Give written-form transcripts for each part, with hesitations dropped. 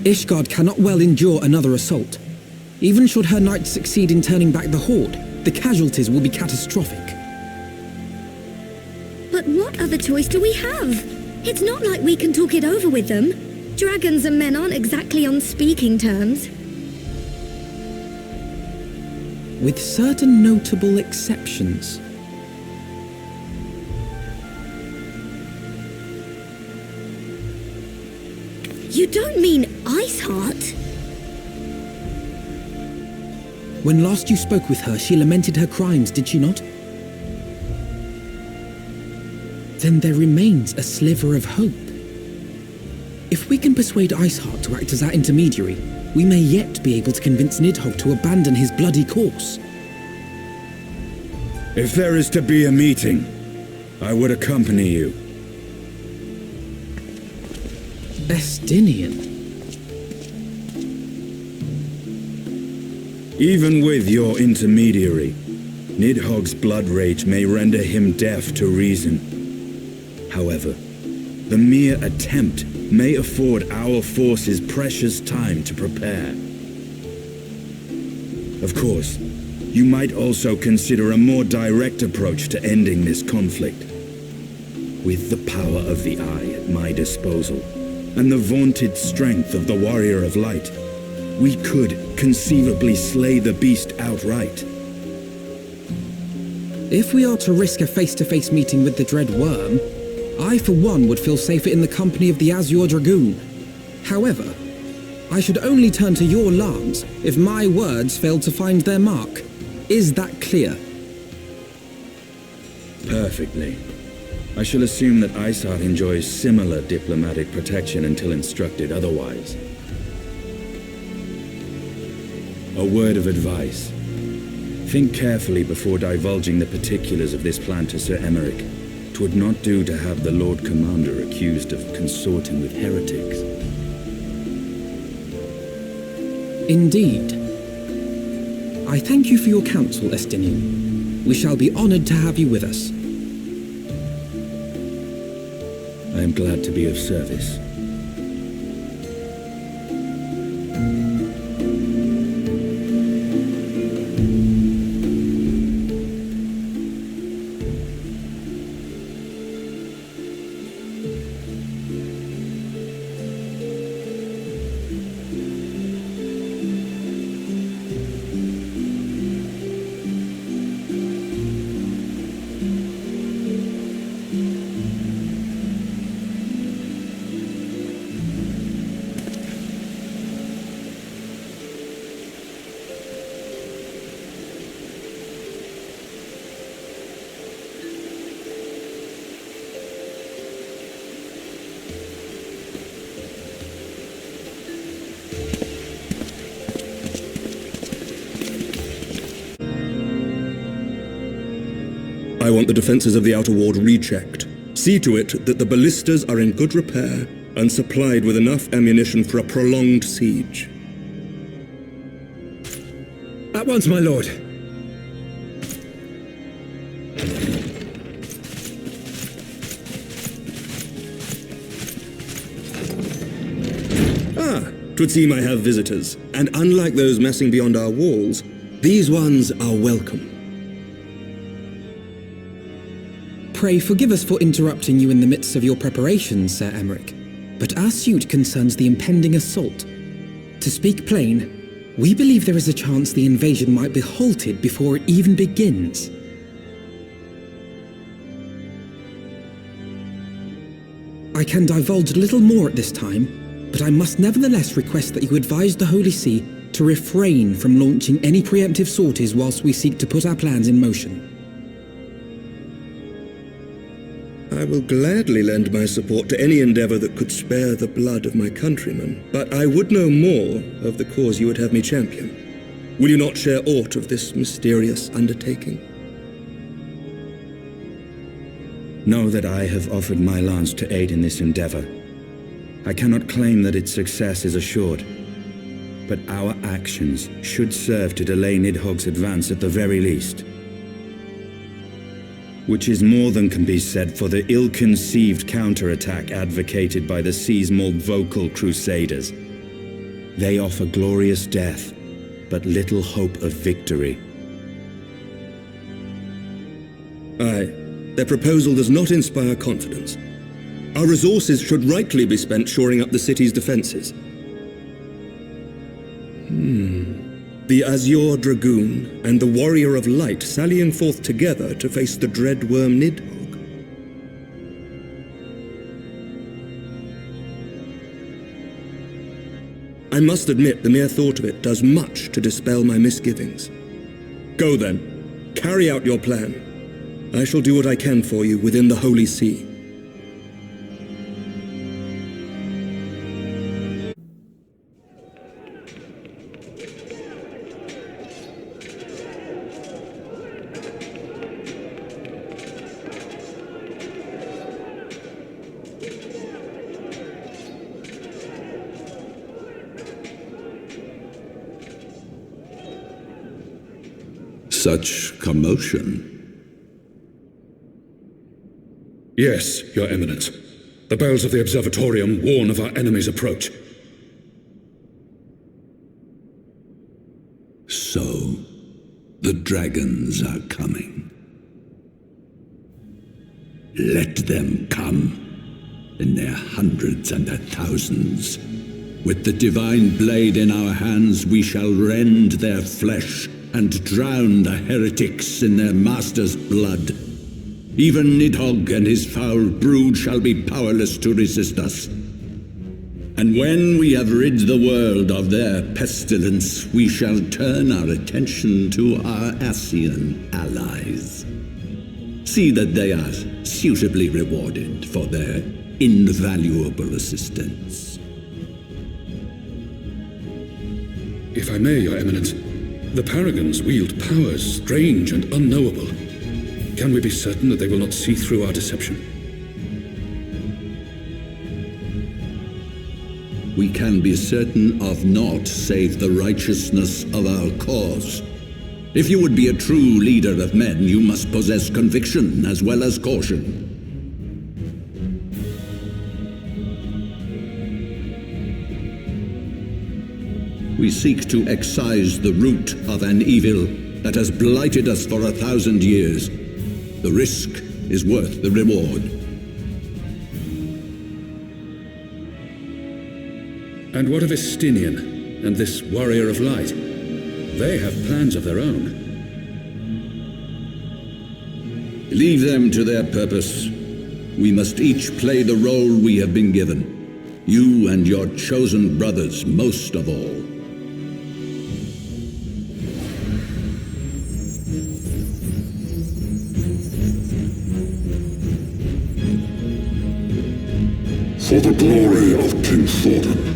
Ishgard cannot well endure another assault. Even should her knights succeed in turning back the Horde, the casualties will be catastrophic. But what other choice do we have? It's not like we can talk it over with them. Dragons and men aren't exactly on speaking terms. With certain notable exceptions. You don't mean Iceheart? When last you spoke with her, she lamented her crimes, did she not? Then there remains a sliver of hope. If we can persuade Iceheart to act as our intermediary, we may yet be able to convince Nidhogg to abandon his bloody course. If there is to be a meeting, I would accompany you. Estinian. Even with your intermediary, Nidhogg's blood rage may render him deaf to reason. However, the mere attempt may afford our forces precious time to prepare. Of course, you might also consider a more direct approach to ending this conflict. With the power of the Eye at my disposal, and the vaunted strength of the Warrior of Light, we could conceivably slay the beast outright. If we are to risk a face-to-face meeting with the Dread Worm, I for one would feel safer in the company of the Azure Dragoon. However, I should only turn to your lance if my words failed to find their mark. Is that clear? Perfectly. I shall assume that Iceheart enjoys similar diplomatic protection until instructed otherwise. A word of advice. Think carefully before divulging the particulars of this plan to Sir Emeric. 'Twould not do to have the Lord Commander accused of consorting with heretics. Indeed. I thank you for your counsel, Estinian. We shall be honored to have you with us. I am glad to be of service. I want the defenses of the outer ward rechecked. See to it that the ballistas are in good repair and supplied with enough ammunition for a prolonged siege. At once, my lord. Twould seem I have visitors, and unlike those messing beyond our walls, these ones are welcome. Pray forgive us for interrupting you in the midst of your preparations, Sir Emeric, but our suit concerns the impending assault. To speak plain, we believe there is a chance the invasion might be halted before it even begins. I can divulge little more at this time, but I must nevertheless request that you advise the Holy See to refrain from launching any preemptive sorties whilst we seek to put our plans in motion. I will gladly lend my support to any endeavor that could spare the blood of my countrymen, but I would know more of the cause you would have me champion. Will you not share aught of this mysterious undertaking? Know that I have offered my lance to aid in this endeavor. I cannot claim that its success is assured, but our actions should serve to delay Nidhogg's advance at the very least. Which is more than can be said for the ill-conceived counterattack advocated by the Sea's more vocal crusaders. They offer glorious death, but little hope of victory. Aye, their proposal does not inspire confidence. Our resources should rightly be spent shoring up the city's defenses. The Azure Dragoon and the Warrior of Light sallying forth together to face the dread worm Nidhogg. I must admit the mere thought of it does much to dispel my misgivings. Go then, carry out your plan. I shall do what I can for you within the Holy See. Such commotion. Yes, Your Eminence. The bells of the Observatorium warn of our enemy's approach. So, the dragons are coming. Let them come, in their hundreds and their thousands. With the divine blade in our hands, we shall rend their flesh and drown the heretics in their master's blood. Even Nidhogg and his foul brood shall be powerless to resist us. And when we have rid the world of their pestilence, we shall turn our attention to our Ascian allies. See that they are suitably rewarded for their invaluable assistance. If I may, Your Eminence, the Paragons wield powers strange and unknowable. Can we be certain that they will not see through our deception? We can be certain of naught save the righteousness of our cause. If you would be a true leader of men, you must possess conviction as well as caution. We seek to excise the root of an evil that has blighted us for 1,000 years. The risk is worth the reward. And what of Estinian and this Warrior of Light? They have plans of their own. Leave them to their purpose. We must each play the role we have been given. You and your chosen brothers most of all. For the glory of King Thorin.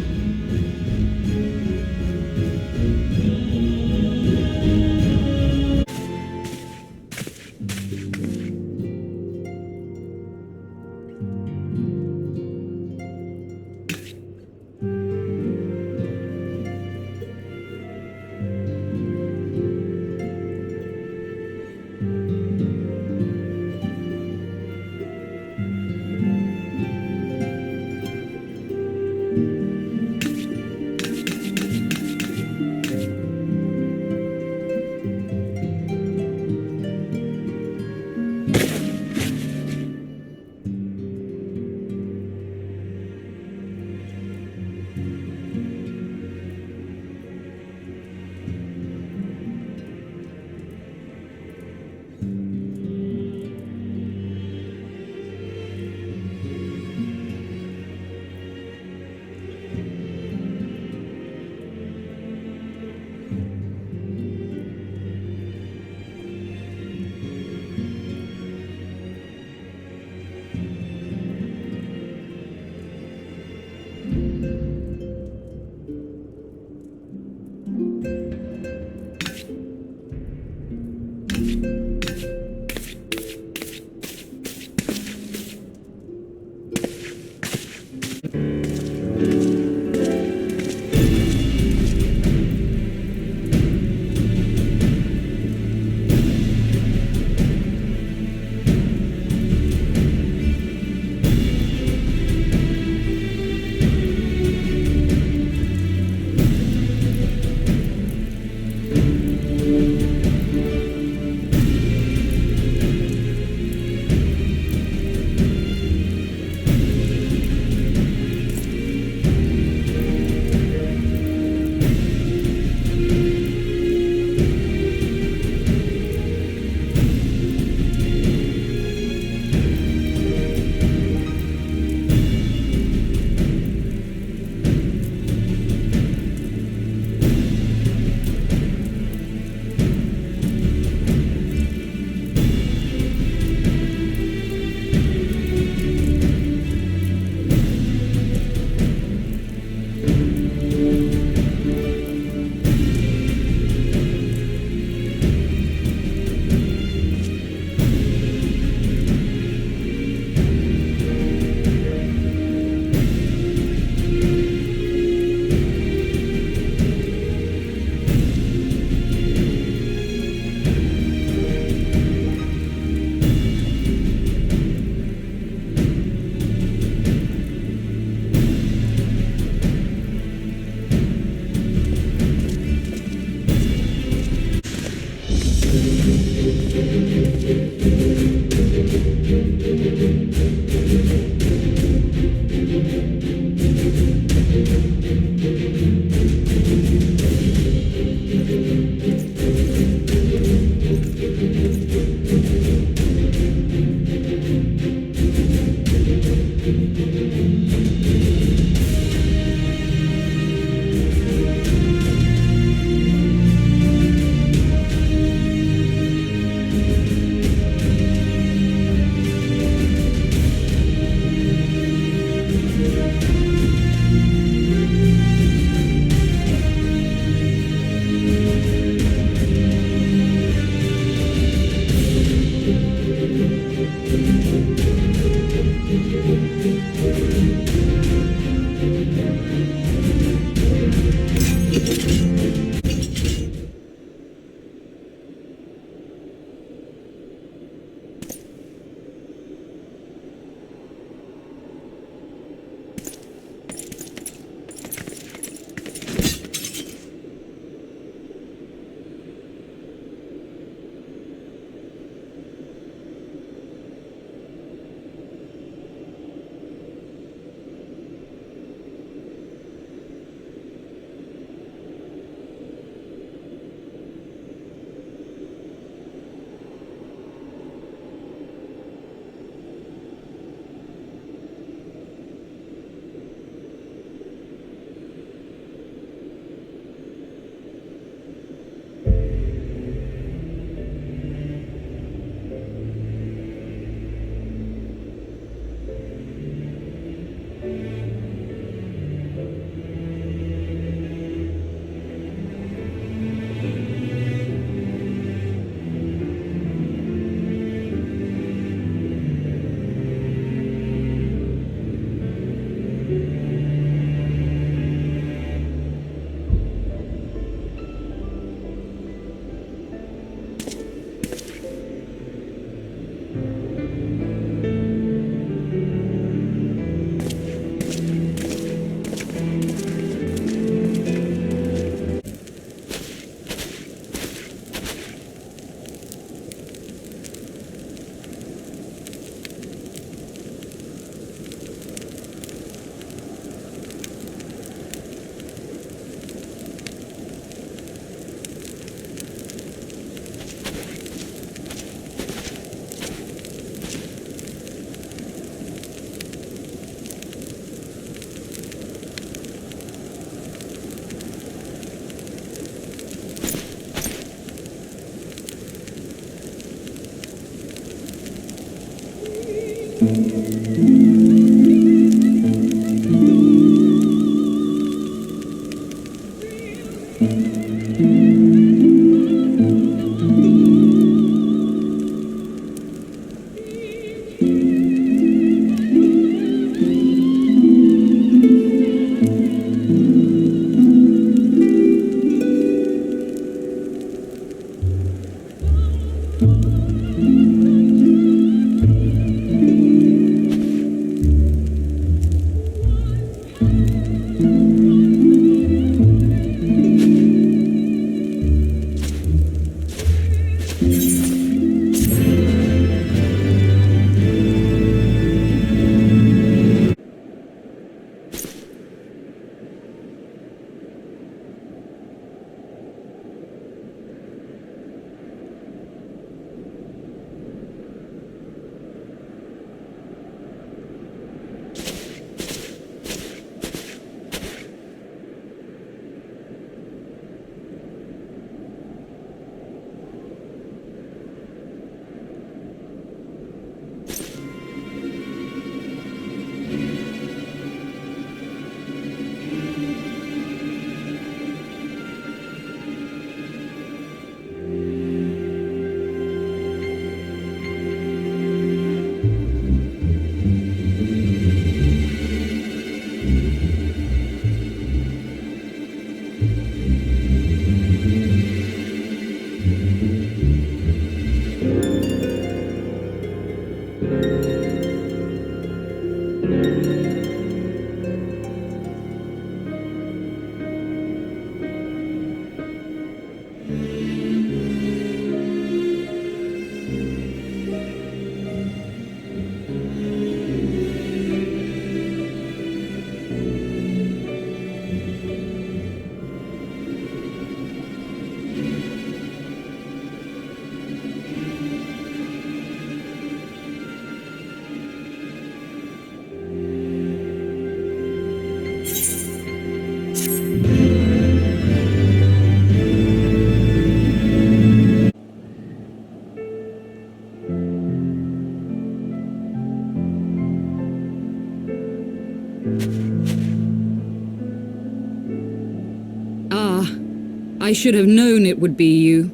I should have known it would be you.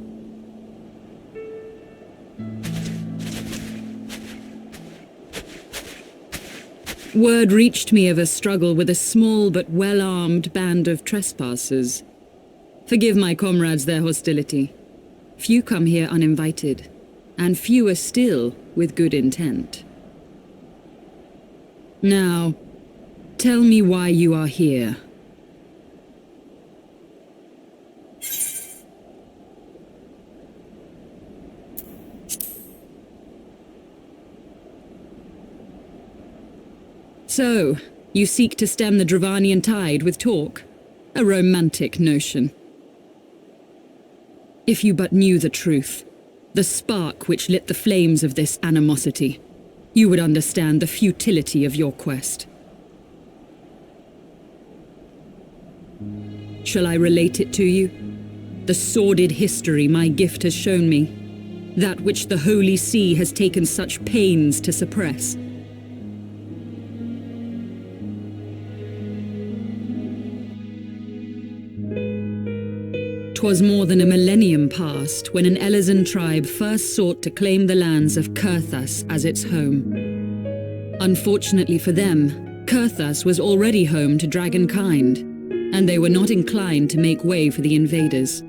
Word reached me of a struggle with a small but well-armed band of trespassers. Forgive my comrades their hostility. Few come here uninvited, and fewer still with good intent. Now, tell me why you are here. So, you seek to stem the Dravanian tide with talk? A romantic notion. If you but knew the truth, the spark which lit the flames of this animosity, you would understand the futility of your quest. Shall I relate it to you? The sordid history my gift has shown me, that which the Holy See has taken such pains to suppress. 'Twas more than a millennium past when an Elezen tribe first sought to claim the lands of Kurthas as its home. Unfortunately for them, Kurthas was already home to dragonkind, and they were not inclined to make way for the invaders.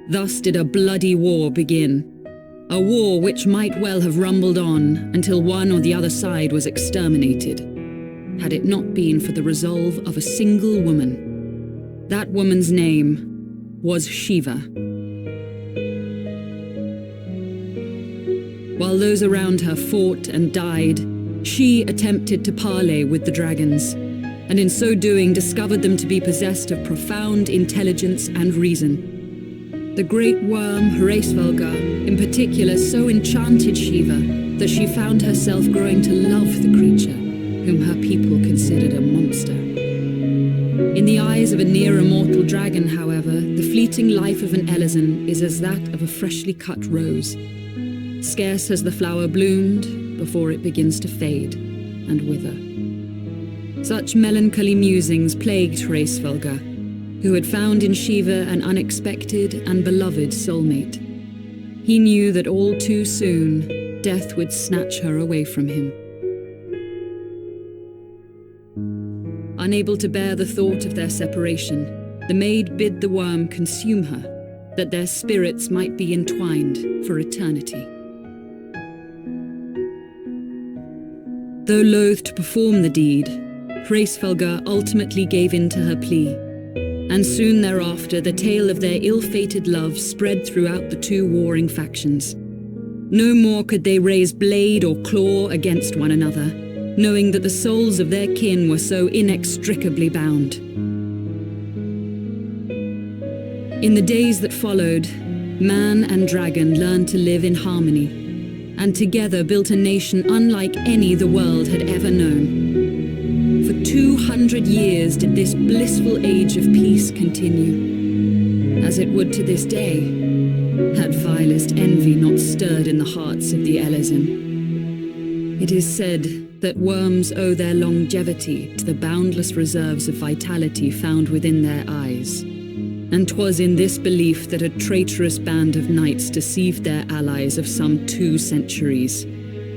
Thus did a bloody war begin, a war which might well have rumbled on until one or the other side was exterminated, had it not been for the resolve of a single woman. That woman's name was Shiva. While those around her fought and died, she attempted to parley with the dragons, and in so doing discovered them to be possessed of profound intelligence and reason. The great worm, Heavensward, in particular so enchanted Shiva that she found herself growing to love the creature, whom her people considered a monster. In the eyes of a near-immortal dragon, however, the fleeting life of an Elezen is as that of a freshly cut rose. Scarce has the flower bloomed before it begins to fade and wither. Such melancholy musings plagued Heavensward, who had found in Shiva an unexpected and beloved soulmate. He knew that all too soon, death would snatch her away from him. Unable to bear the thought of their separation, the maid bid the worm consume her, that their spirits might be entwined for eternity. Though loath to perform the deed, Heavensward ultimately gave in to her plea, and soon thereafter the tale of their ill-fated love spread throughout the two warring factions. No more could they raise blade or claw against one another, knowing that the souls of their kin were so inextricably bound. In the days that followed, man and dragon learned to live in harmony, and together built a nation unlike any the world had ever known. For 200 years did this blissful age of peace continue, as it would to this day, had vilest envy not stirred in the hearts of the Elezen. It is said that worms owe their longevity to the boundless reserves of vitality found within their eyes. And 'twas in this belief that a traitorous band of knights deceived their allies of some 2 centuries,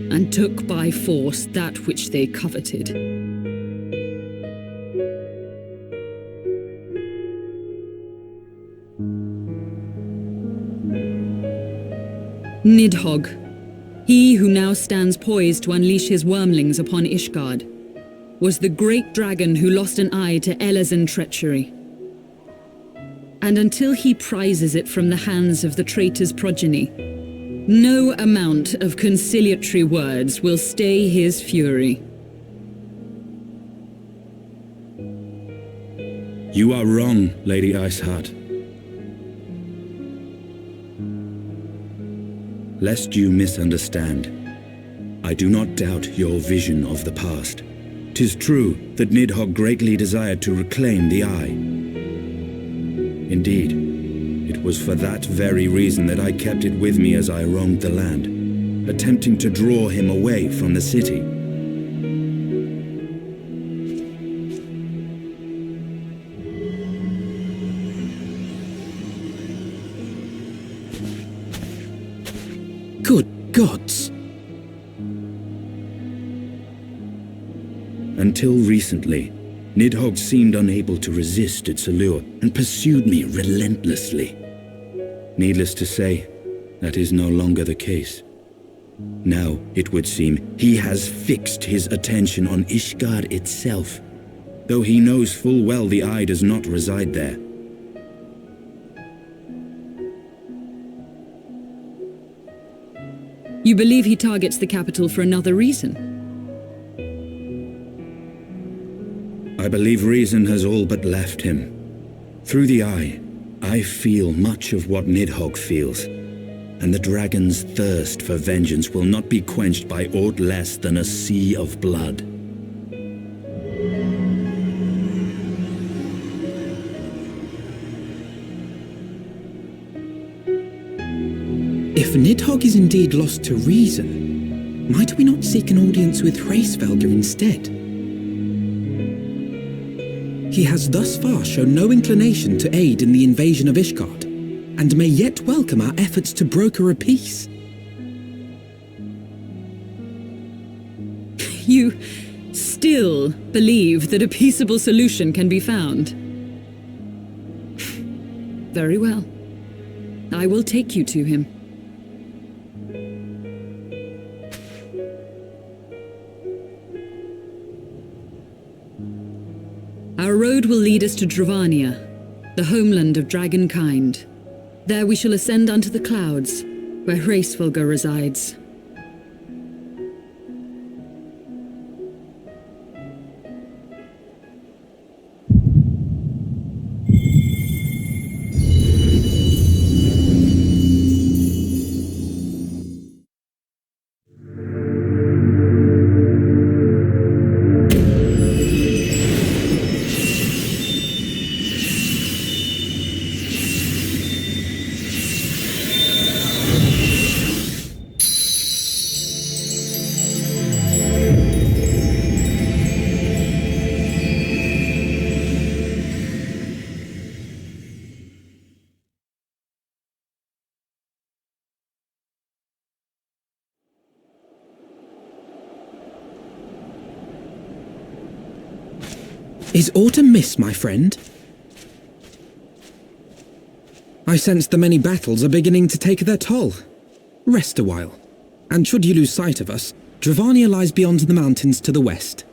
and took by force that which they coveted. Nidhogg, he who now stands poised to unleash his wormlings upon Ishgard, was the great dragon who lost an eye to Elezen treachery. And until he prizes it from the hands of the traitor's progeny, no amount of conciliatory words will stay his fury. You are wrong, Lady Iceheart. Lest you misunderstand, I do not doubt your vision of the past. 'Tis true that Nidhogg greatly desired to reclaim the Eye. Indeed, it was for that very reason that I kept it with me as I roamed the land, attempting to draw him away from the city. Good gods! Until recently, Nidhogg seemed unable to resist its allure and pursued me relentlessly. Needless to say, that is no longer the case. Now, it would seem, he has fixed his attention on Ishgard itself, though he knows full well the eye does not reside there. You believe he targets the capital for another reason? I believe reason has all but left him. Through the eye, I feel much of what Nidhogg feels, and the dragon's thirst for vengeance will not be quenched by aught less than a sea of blood. If Nidhogg is indeed lost to reason, might we not seek an audience with Hraesvelgr instead? He has thus far shown no inclination to aid in the invasion of Ishgard, and may yet welcome our efforts to broker a peace. You still believe that a peaceable solution can be found? Very well. I will take you to him. Our road will lead us to Dravania, the homeland of dragonkind. There we shall ascend unto the clouds, where Hraesvelgr resides. Is aught amiss, my friend? I sense the many battles are beginning to take their toll. Rest a while, and should you lose sight of us, Dravania lies beyond the mountains to the west.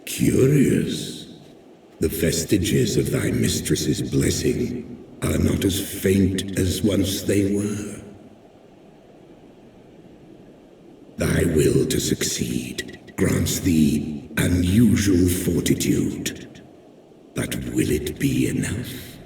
Curious. The vestiges of thy mistress's blessing are not as faint as once they were. Thy will to succeed grants thee unusual fortitude. But will it be enough?